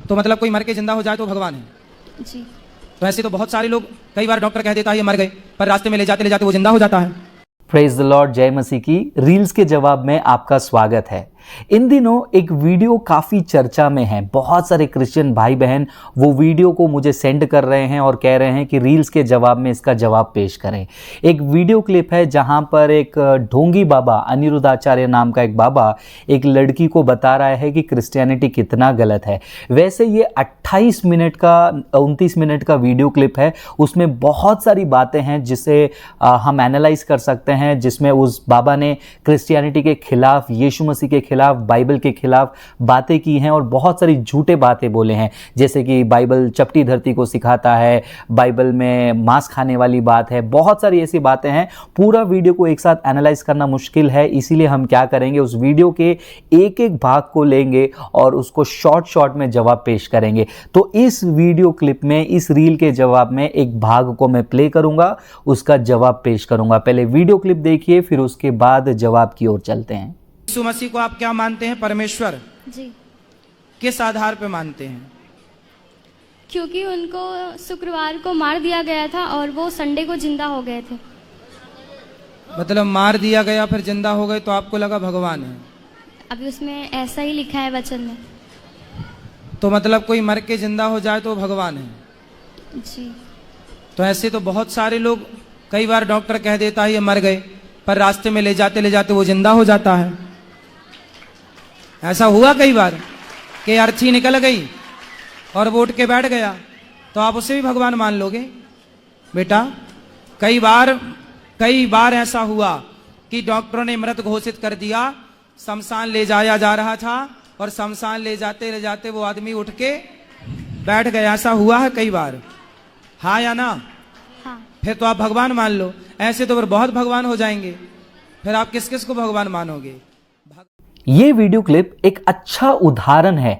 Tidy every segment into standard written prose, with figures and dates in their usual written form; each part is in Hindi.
तो मतलब कोई मर के जिंदा हो जाए तो भगवान है जी। तो ऐसे तो बहुत सारे लोग, कई बार डॉक्टर कह देता है ये मर गए, पर रास्ते में ले जाते वो जिंदा हो जाता है। प्रेज द लॉर्ड, जय मसीह की। रील्स के जवाब में आपका स्वागत है। इन दिनों एक वीडियो काफ़ी चर्चा में है। बहुत सारे क्रिश्चियन भाई बहन वो वीडियो को मुझे सेंड कर रहे हैं और कह रहे हैं कि रील्स के जवाब में इसका जवाब पेश करें। एक वीडियो क्लिप है जहां पर एक ढोंगी बाबा, अनिरुद्धाचार्य नाम का एक बाबा एक लड़की को बता रहा है कि क्रिश्चियनिटी कितना गलत है। वैसे ये 28 मिनट का 29 मिनट का वीडियो क्लिप है। उसमें बहुत सारी बातें हैं जिसे हम एनालाइज कर सकते हैं, जिसमें उस बाबा ने क्रिश्चियनिटी के खिलाफ, यीशु मसीह के खिलाफ, बाइबल के खिलाफ बातें की हैं और बहुत सारी झूठे बातें बोले हैं, जैसे कि बाइबल चपटी धरती को सिखाता है, बाइबल में मांस खाने वाली बात है, बहुत सारी ऐसी बातें हैं। पूरा वीडियो को एक साथ एनालाइज करना मुश्किल है, इसीलिए हम क्या करेंगे, उस वीडियो के एक एक भाग को लेंगे और उसको शॉर्ट में जवाब पेश करेंगे। तो इस वीडियो क्लिप में, इस रील के जवाब में एक भाग को मैं प्ले करूंगा, उसका जवाब पेश करूंगा। पहले वीडियो क्लिप देखिए, फिर उसके बाद जवाब की ओर चलते हैं। यीशु मसीह को आप क्या मानते हैं? परमेश्वर। जी। किस आधार पे मानते हैं? क्योंकि उनको शुक्रवार को मार दिया गया था और वो संडे को जिंदा हो गए थे। मतलब मार दिया गया फिर जिंदा हो गए तो आपको लगा भगवान है? अभी उसमें ऐसा ही लिखा है वचन में। तो मतलब कोई मर के जिंदा हो जाए तो भगवान है? जी। तो ऐसे तो बहुत सारे लोग, कई बार डॉक्टर कह देता है ये मर गए, पर रास्ते में ले जाते वो जिंदा हो जाता है। ऐसा हुआ कई बार कि अर्थी निकल गई और वो उठ के बैठ गया, तो आप उसे भी भगवान मान लोगे? बेटा, कई बार ऐसा हुआ कि डॉक्टरों ने मृत घोषित कर दिया, शमशान ले जाया जा रहा था और शमशान ले जाते वो आदमी उठ के बैठ गया। ऐसा हुआ है कई बार, हाँ या ना? हाँ। फिर तो आप भगवान मान लो। ऐसे तो फिर बहुत भगवान हो जाएंगे, फिर आप किस किस को भगवान मानोगे? ये वीडियो क्लिप एक अच्छा उदाहरण है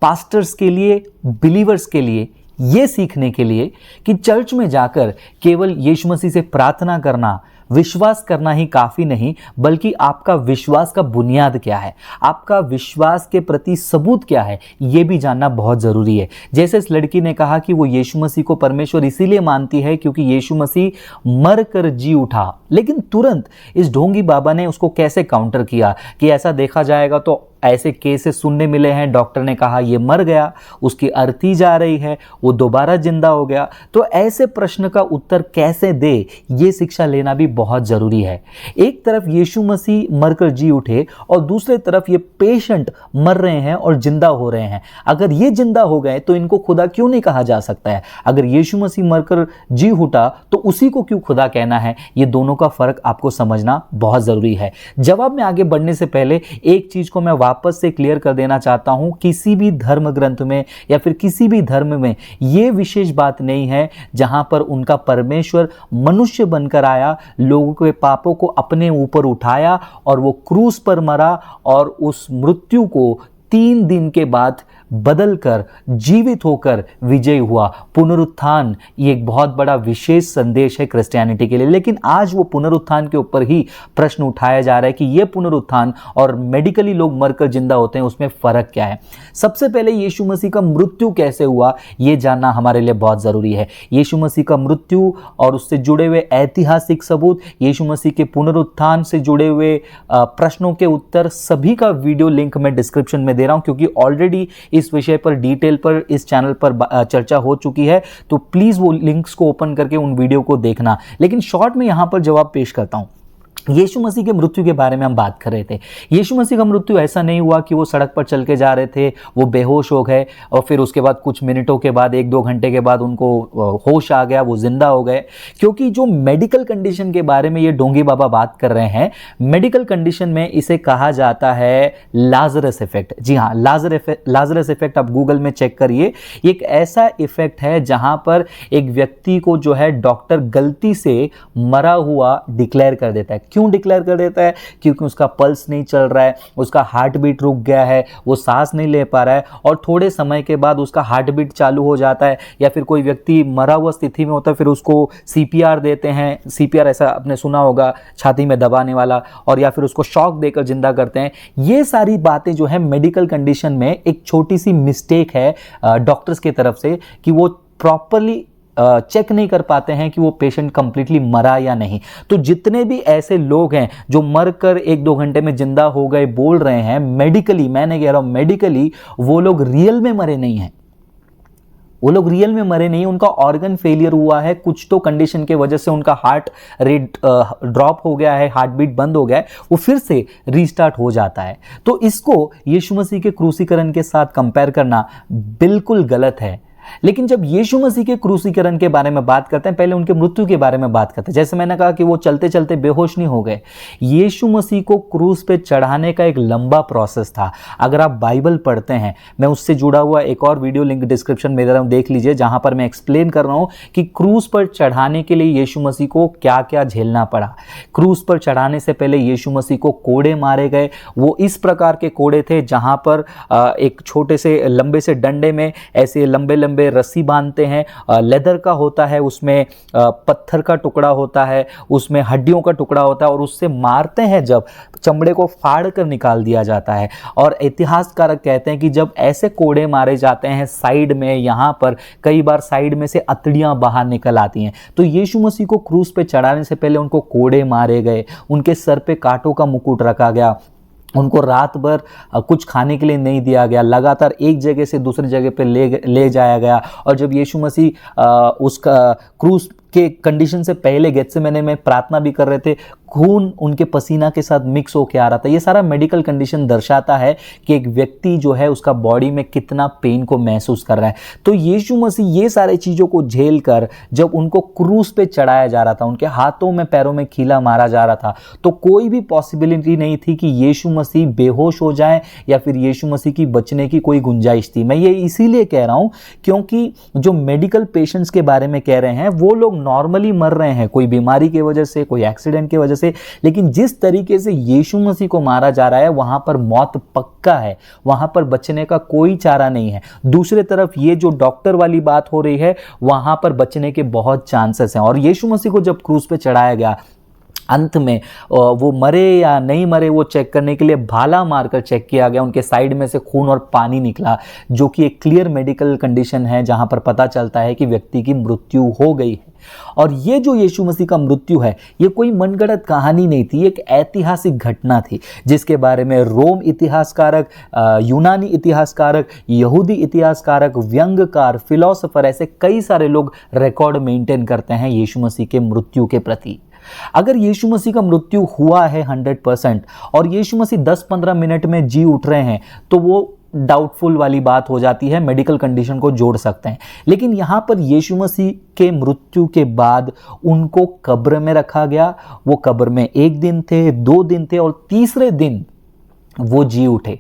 पास्टर्स के लिए, बिलीवर्स के लिए, ये सीखने के लिए कि चर्च में जाकर केवल यीशु मसीह से प्रार्थना करना, विश्वास करना ही काफ़ी नहीं, बल्कि आपका विश्वास का बुनियाद क्या है, आपका विश्वास के प्रति सबूत क्या है, ये भी जानना बहुत ज़रूरी है। जैसे इस लड़की ने कहा कि वो यीशु मसीह को परमेश्वर इसीलिए मानती है क्योंकि यीशु मसीह मर कर जी उठा, लेकिन तुरंत इस ढोंगी बाबा ने उसको कैसे काउंटर किया कि ऐसा देखा जाएगा तो ऐसे केसेस सुनने मिले हैं, डॉक्टर ने कहा ये मर गया, उसकी अर्थी जा रही है, वो दोबारा जिंदा हो गया। तो ऐसे प्रश्न का उत्तर कैसे दे, ये शिक्षा लेना भी बहुत ज़रूरी है। एक तरफ यीशु मसीह मरकर जी उठे और दूसरे तरफ ये पेशेंट मर रहे हैं और जिंदा हो रहे हैं। अगर ये जिंदा हो गए तो इनको खुदा क्यों नहीं कहा जा सकता है? अगर यीशु मसीह मरकर जी उठा तो उसी को क्यों खुदा कहना है? ये दोनों का फर्क आपको समझना बहुत ज़रूरी है। जवाब में आगे बढ़ने से पहले एक चीज़ को मैं वापस से क्लियर कर देना चाहता हूं, किसी भी धर्म ग्रंथ में या फिर किसी भी धर्म में यह विशेष बात नहीं है जहां पर उनका परमेश्वर मनुष्य बनकर आया, लोगों के पापों को अपने ऊपर उठाया और वो क्रूस पर मरा और उस मृत्यु को 3 दिन के बाद बदलकर जीवित होकर विजयी हुआ। पुनरुत्थान ये एक बहुत बड़ा विशेष संदेश है क्रिश्चियनिटी के लिए। लेकिन आज वो पुनरुत्थान के ऊपर ही प्रश्न उठाया जा रहा है कि ये पुनरुत्थान और मेडिकली लोग मरकर जिंदा होते हैं, उसमें फर्क क्या है। सबसे पहले यीशु मसीह का मृत्यु कैसे हुआ ये जानना हमारे लिए बहुत जरूरी है। यीशु मसीह का मृत्यु और उससे जुड़े हुए ऐतिहासिक सबूत, यीशु मसीह के पुनरुत्थान से जुड़े हुए प्रश्नों के उत्तर, सभी का वीडियो लिंक मैं डिस्क्रिप्शन में दे रहा हूं, क्योंकि ऑलरेडी इस विषय पर डिटेल पर इस चैनल पर चर्चा हो चुकी है। तो प्लीज वो लिंक्स को ओपन करके उन वीडियो को देखना। लेकिन शॉर्ट में यहां पर जवाब पेश करता हूं। यीशु मसीह के मृत्यु के बारे में हम बात कर रहे थे। यीशु मसीह का मृत्यु ऐसा नहीं हुआ कि वो सड़क पर चल के जा रहे थे, वो बेहोश हो गए और फिर उसके बाद कुछ मिनटों के बाद, 1-2 घंटे के बाद उनको होश आ गया, वो जिंदा हो गए। क्योंकि जो मेडिकल कंडीशन के बारे में ये ढोंगी बाबा बात कर रहे हैं, मेडिकल कंडीशन में इसे कहा जाता है लाजरस इफेक्ट। जी हाँ, लाजरस इफेक्ट आप गूगल में चेक करिए। एक ऐसा इफेक्ट है जहां पर एक व्यक्ति को जो है डॉक्टर गलती से मरा हुआ डिक्लेयर कर देता है। क्यों डिक्लेयर कर देता है? क्योंकि उसका पल्स नहीं चल रहा है, उसका हार्ट बीट रुक गया है, वो सांस नहीं ले पा रहा है, और थोड़े समय के बाद उसका हार्ट बीट चालू हो जाता है, या फिर कोई व्यक्ति मरा हुआ स्थिति में होता है, फिर उसको सीपीआर देते हैं। सीपीआर ऐसा आपने सुना होगा, छाती में दबाने वाला, और या फिर उसको शॉक देकर जिंदा करते हैं। ये सारी बातें जो है मेडिकल कंडीशन में एक छोटी सी मिस्टेक है डॉक्टर्स की तरफ से, कि वो प्रॉपरली चेक नहीं कर पाते हैं कि वो पेशेंट कंप्लीटली मरा या नहीं। तो जितने भी ऐसे लोग हैं जो मरकर 1-2 घंटे में जिंदा हो गए बोल रहे हैं, मेडिकली, मैंने कह रहा हूं मेडिकली, वो लोग रियल में मरे नहीं हैं। वो लोग रियल में मरे नहीं, उनका ऑर्गन फेलियर हुआ है, कुछ तो कंडीशन के वजह से उनका हार्ट रेट ड्रॉप हो गया है, हार्ट बीट बंद हो गया है, वो फिर से रीस्टार्ट हो जाता है। तो इसको यीशु मसीह के क्रूसीकरण के साथ कंपेयर करना बिल्कुल गलत है। लेकिन जब यीशु मसीह के क्रूसीकरण के बारे में बात करते हैं, पहले उनके मृत्यु के बारे में बात करते हैं। जैसे मैंने कहा कि वो चलते चलते बेहोश नहीं हो गए, यीशु मसीह को क्रूस पे चढ़ाने का एक लंबा प्रोसेस था। अगर आप बाइबल पढ़ते हैं, मैं उससे जुड़ा हुआ एक और वीडियो लिंक डिस्क्रिप्शन में दे रहा हूं, देख लीजिए, जहां पर मैं एक्सप्लेन कर रहा हूं कि क्रूस पर चढ़ाने के लिए यीशु मसीह को क्या क्या झेलना पड़ा। क्रूस पर चढ़ाने से पहले यीशु मसीह को कोड़े मारे गए। वो इस प्रकार के कोड़े थे जहां पर एक छोटे से लंबे से डंडे में ऐसे लंबे लंबे रस्सी बांधते हैं, लेदर का होता है, उसमें पत्थर का टुकड़ा होता है, उसमें हड्डियों का टुकड़ा होता है, और उससे मारते हैं जब चमड़े को फाड़ कर निकाल दिया जाता है। और इतिहासकार कहते हैं कि जब ऐसे कोड़े मारे जाते हैं साइड में, यहां पर कई बार साइड में से अतड़ियां बाहर निकल आती हैं। तो यीशु मसीह को क्रूस पे चढ़ाने से पहले उनको कोड़े मारे गए, उनके सर पे कांटों का मुकुट रखा गया, उनको रात भर कुछ खाने के लिए नहीं दिया गया, लगातार एक जगह से दूसरी जगह पे ले जाया गया। और जब यीशु मसीह उसका क्रूस के कंडीशन से पहले गेत्सेमने में प्रार्थना भी कर रहे थे, खून उनके पसीना के साथ मिक्स होकर आ रहा था। ये सारा मेडिकल कंडीशन दर्शाता है कि एक व्यक्ति जो है उसका बॉडी में कितना पेन को महसूस कर रहा है। तो यीशु मसीह ये सारे चीज़ों को झेल कर जब उनको क्रूस पे चढ़ाया जा रहा था, उनके हाथों में पैरों में खीला मारा जा रहा था, तो कोई भी पॉसिबिलिटी नहीं थी कि यीशु मसीह बेहोश हो जाए या फिर यीशु मसीह की बचने की कोई गुंजाइश थी। मैं ये इसीलिए कह रहा हूं क्योंकि जो मेडिकल पेशेंट्स के बारे में कह रहे हैं वो लोग नॉर्मली मर रहे हैं, कोई बीमारी की वजह से, कोई एक्सीडेंट की वजह से, लेकिन जिस तरीके से यीशु मसीह को मारा जा रहा है वहां पर मौत पक्का है, वहां पर बचने का कोई चारा नहीं है। दूसरी तरफ ये जो डॉक्टर वाली बात हो रही है वहां पर बचने के बहुत चांसेस हैं। और यीशु मसीह को जब क्रूस पे चढ़ाया गया, अंत में वो मरे या नहीं मरे वो चेक करने के लिए भाला मारकर चेक किया गया, उनके साइड में से खून और पानी निकला, जो कि एक क्लियर मेडिकल कंडीशन है जहां पर पता चलता है कि व्यक्ति की मृत्यु हो गई है। और ये जो यीशु मसीह का मृत्यु है ये कोई मनगढ़ंत कहानी नहीं थी, एक ऐतिहासिक घटना थी जिसके बारे में रोम इतिहासकारक, यूनानी इतिहासकारक, यहूदी इतिहासकारक, व्यंग्यकार, फिलोसोफर, ऐसे कई सारे लोग रिकॉर्ड मेंटेन करते हैं यीशु मसीह के मृत्यु के प्रति। अगर यीशु मसीह का मृत्यु हुआ है 100% और यीशु मसीह 10-15 मिनट में जी उठ रहे हैं तो वो डाउटफुल वाली बात हो जाती है, मेडिकल कंडीशन को जोड़ सकते हैं। लेकिन यहां पर यीशु मसीह के मृत्यु के बाद उनको कब्र में रखा गया। वो कब्र में 1 दिन थे, 2 दिन थे और तीसरे दिन वो जी उठे।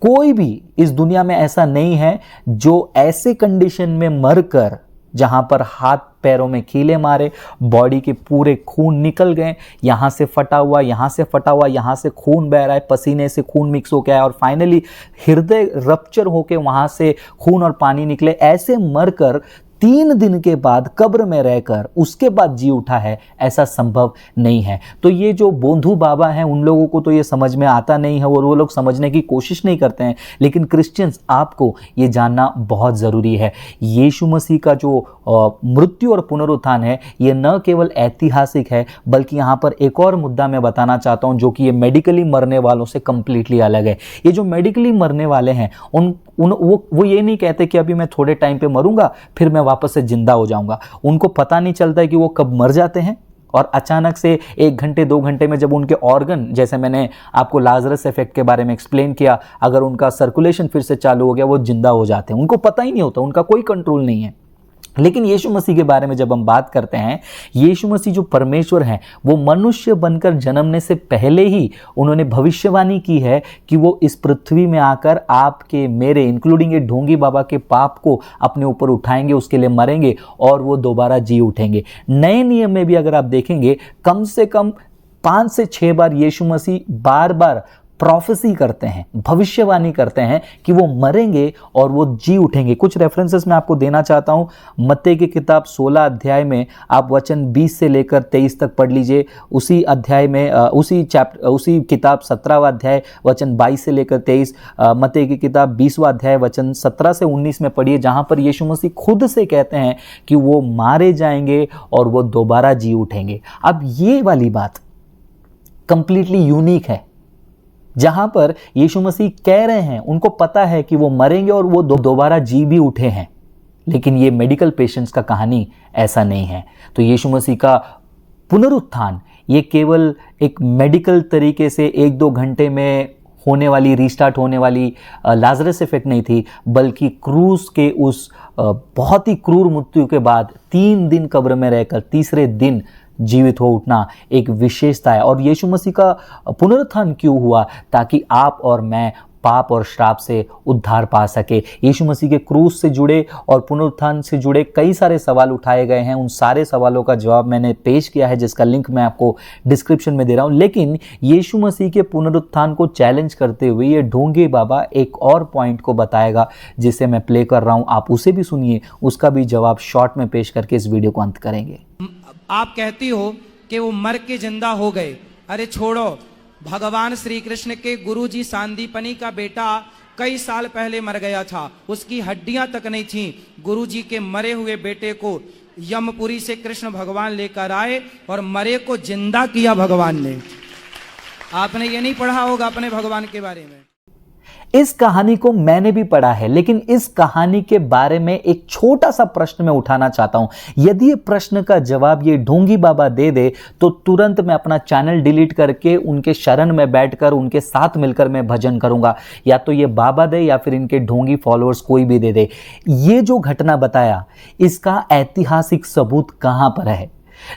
कोई भी इस दुनिया में ऐसा नहीं है जो ऐसे कंडीशन में मरकर, जहां पर हाथ पैरों में कीले मारे, बॉडी के पूरे खून निकल गए, यहां से फटा हुआ, यहां से फटा हुआ, यहां से खून बह रहा है, पसीने से खून मिक्स हो गया और फाइनली हृदय रप्चर होके वहां से खून और पानी निकले, ऐसे मरकर 3 दिन के बाद कब्र में रहकर उसके बाद जी उठा है, ऐसा संभव नहीं है। तो ये जो बोंधू बाबा हैं उन लोगों को तो ये समझ में आता नहीं है और वो लोग समझने की कोशिश नहीं करते हैं। लेकिन क्रिश्चियंस, आपको ये जानना बहुत ज़रूरी है, यीशु मसीह का जो मृत्यु और पुनरुत्थान है ये न केवल ऐतिहासिक है बल्कि यहाँ पर एक और मुद्दा मैं बताना चाहता हूँ जो कि ये मेडिकली मरने वालों से कंप्लीटली अलग है। ये जो मेडिकली मरने वाले हैं वो ये नहीं कहते कि अभी मैं थोड़े टाइम पे मरूंगा फिर मैं वापस से जिंदा हो जाऊंगा। उनको पता नहीं चलता है कि वो कब मर जाते हैं और अचानक से 1 घंटे 2 घंटे में जब उनके ऑर्गन, जैसे मैंने आपको लाजरस इफेक्ट के बारे में एक्सप्लेन किया, अगर उनका सर्कुलेशन फिर से चालू हो गया वो जिंदा हो जाते हैं। उनको पता ही नहीं होता, उनका कोई कंट्रोल नहीं है। लेकिन यीशु मसीह के बारे में जब हम बात करते हैं, यीशु मसीह जो परमेश्वर हैं वो मनुष्य बनकर जन्मने से पहले ही उन्होंने भविष्यवाणी की है कि वो इस पृथ्वी में आकर आपके, मेरे, इंक्लूडिंग ये ढोंगी बाबा के पाप को अपने ऊपर उठाएंगे, उसके लिए मरेंगे और वो दोबारा जी उठेंगे। नए नियम में भी अगर आप देखेंगे कम से कम 5 से 6 बार यीशु मसीह बार बार प्रोफेसी करते हैं, भविष्यवाणी करते हैं कि वो मरेंगे और वो जी उठेंगे। कुछ रेफरेंसेस मैं आपको देना चाहता हूं। मत्ती की किताब 16 अध्याय में आप वचन 20 से लेकर 23 तक पढ़ लीजिए। उसी अध्याय में उसी किताब 17वां अध्याय वचन 22 से लेकर 23, मत्ती की किताब 20वां अध्याय वचन 17 से 19 में पढ़िए, जहां पर यीशु मसीह खुद से कहते हैं कि वो मारे जाएंगे और वो दोबारा जी उठेंगे। अब ये वाली बात कंप्लीटली यूनिक है, जहां पर यीशु मसीह कह रहे हैं, उनको पता है कि वो मरेंगे और वो दोबारा जी भी उठे हैं। लेकिन ये मेडिकल पेशेंट्स का कहानी ऐसा नहीं है। तो यीशु मसीह का पुनरुत्थान ये केवल एक मेडिकल तरीके से 1-2 घंटे में होने वाली, रीस्टार्ट होने वाली लाजरस इफेक्ट नहीं थी, बल्कि क्रूस के उस बहुत ही क्रूर मृत्यु के बाद 3 दिन कब्र में रहकर तीसरे दिन जीवित हो उठना एक विशेषता है। और यीशु मसीह का पुनरुत्थान क्यों हुआ? ताकि आप और मैं पाप और श्राप से उद्धार पा सके। यीशु मसीह के क्रूस से जुड़े और पुनरुत्थान से जुड़े कई सारे सवाल उठाए गए हैं। उन सारे सवालों का जवाब मैंने पेश किया है, जिसका लिंक मैं आपको डिस्क्रिप्शन में दे रहा हूं। लेकिन यीशु मसीह के पुनरुत्थान को चैलेंज करते हुए ये ढोंगी बाबा एक और पॉइंट को बताएगा, जिसे मैं प्ले कर रहा हूं। आप उसे भी सुनिए, उसका भी जवाब शॉर्ट में पेश करके इस वीडियो को अंत करेंगे। आप कहती हो कि वो मर के जिंदा हो गए। अरे छोड़ो, भगवान श्री कृष्ण के गुरुजी सांदीपनी का बेटा कई साल पहले मर गया था, उसकी हड्डियां तक नहीं थी। गुरुजी के मरे हुए बेटे को यमपुरी से कृष्ण भगवान लेकर आए और मरे को जिंदा किया भगवान ने। आपने ये नहीं पढ़ा होगा अपने भगवान के बारे में। इस कहानी को मैंने भी पढ़ा है, लेकिन इस कहानी के बारे में एक छोटा सा प्रश्न मैं उठाना चाहता हूं। यदि ये प्रश्न का जवाब ये ढोंगी बाबा दे दे तो तुरंत मैं अपना चैनल डिलीट करके उनके शरण में बैठकर उनके साथ मिलकर मैं भजन करूंगा। या तो ये बाबा दे या फिर इनके ढोंगी फॉलोअर्स कोई भी दे दे। ये जो घटना बताया, इसका ऐतिहासिक सबूत कहां पर है?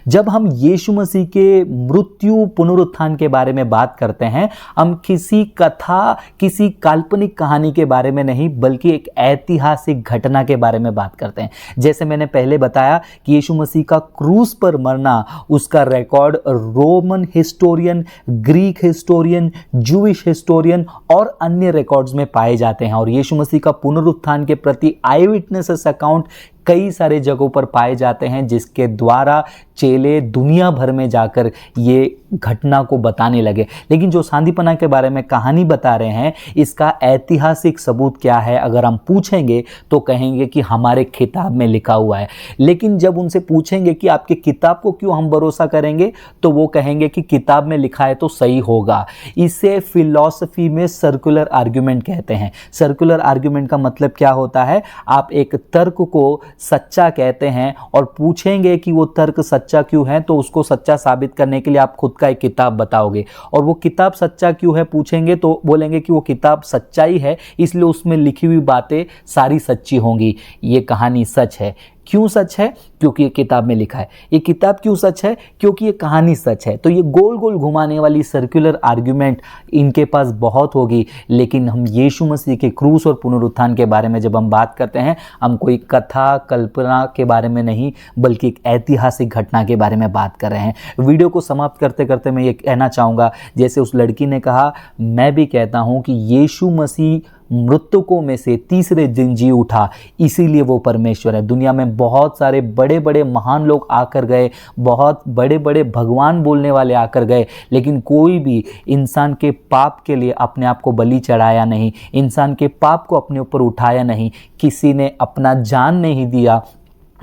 जब हम यीशु मसीह के मृत्यु पुनरुत्थान के बारे में बात करते हैं, हम किसी कथा, किसी काल्पनिक कहानी के बारे में नहीं, बल्कि एक ऐतिहासिक घटना के बारे में बात करते हैं। जैसे मैंने पहले बताया कि यीशु मसीह का क्रूस पर मरना, उसका record Roman historian, Greek historian, Jewish historian और अन्य रिकॉर्ड्स में पाए जाते हैं। और यीशु मसीह का पुनरुत्थान के प्रति आई विटनेसेस अकाउंट कई सारे जगहों पर पाए जाते हैं, जिसके द्वारा चेले दुनिया भर में जाकर ये घटना को बताने लगे। लेकिन जो सांदीपना के बारे में कहानी बता रहे हैं, इसका ऐतिहासिक सबूत क्या है अगर हम पूछेंगे तो कहेंगे कि हमारे किताब में लिखा हुआ है। लेकिन जब उनसे पूछेंगे कि आपकी किताब को क्यों हम भरोसा करेंगे, तो वो कहेंगे कि किताब में लिखा है तो सही होगा। इसे फिलॉसफी में सर्कुलर आर्ग्यूमेंट कहते हैं। सर्कुलर आर्ग्यूमेंट का मतलब क्या होता है? आप एक तर्क को सच्चा कहते हैं और पूछेंगे कि वो तर्क सच्चा क्यों है, तो उसको सच्चा साबित करने के लिए आप खुद का एक किताब बताओगे। और वो किताब सच्चा क्यों है पूछेंगे तो बोलेंगे कि वो किताब सच्चाई है, इसलिए उसमें लिखी हुई बातें सारी सच्ची होंगी। ये कहानी सच है। क्यों सच है? क्योंकि ये किताब में लिखा है। ये किताब क्यों सच है? क्योंकि ये कहानी सच है। तो ये गोल गोल घुमाने वाली सर्कुलर आर्ग्यूमेंट इनके पास बहुत होगी। लेकिन हम यीशु मसीह के क्रूस और पुनरुत्थान के बारे में जब हम बात करते हैं, हम कोई कथा कल्पना के बारे में नहीं, बल्कि एक ऐतिहासिक घटना के बारे में बात कर रहे हैं। वीडियो को समाप्त करते करते मैं ये कहना चाहूँगा, जैसे उस लड़की ने कहा, मैं भी कहता हूँ कि यीशु मसीह मृतकों में से तीसरे दिन जी उठा, इसीलिए वो परमेश्वर है। दुनिया में बहुत सारे बड़े बड़े महान लोग आकर गए, बहुत बड़े बड़े भगवान बोलने वाले आकर गए, लेकिन कोई भी इंसान के पाप के लिए अपने आप को बलि चढ़ाया नहीं, इंसान के पाप को अपने ऊपर उठाया नहीं। किसी ने अपना जान नहीं दिया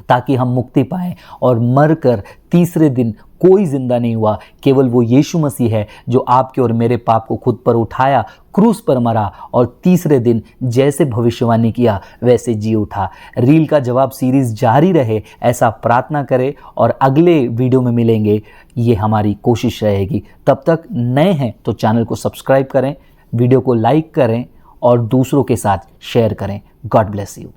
ताकि हम मुक्ति पाएं, और मरकर तीसरे दिन कोई जिंदा नहीं हुआ। केवल वो यीशु मसीह है जो आपके और मेरे पाप को खुद पर उठाया, क्रूस पर मरा और तीसरे दिन जैसे भविष्यवाणी किया वैसे जी उठा। रील का जवाब सीरीज जारी रहे, ऐसा प्रार्थना करें और अगले वीडियो में मिलेंगे, ये हमारी कोशिश रहेगी। तब तक नए हैं तो चैनल को सब्सक्राइब करें, वीडियो को लाइक करें और दूसरों के साथ शेयर करें। God bless you.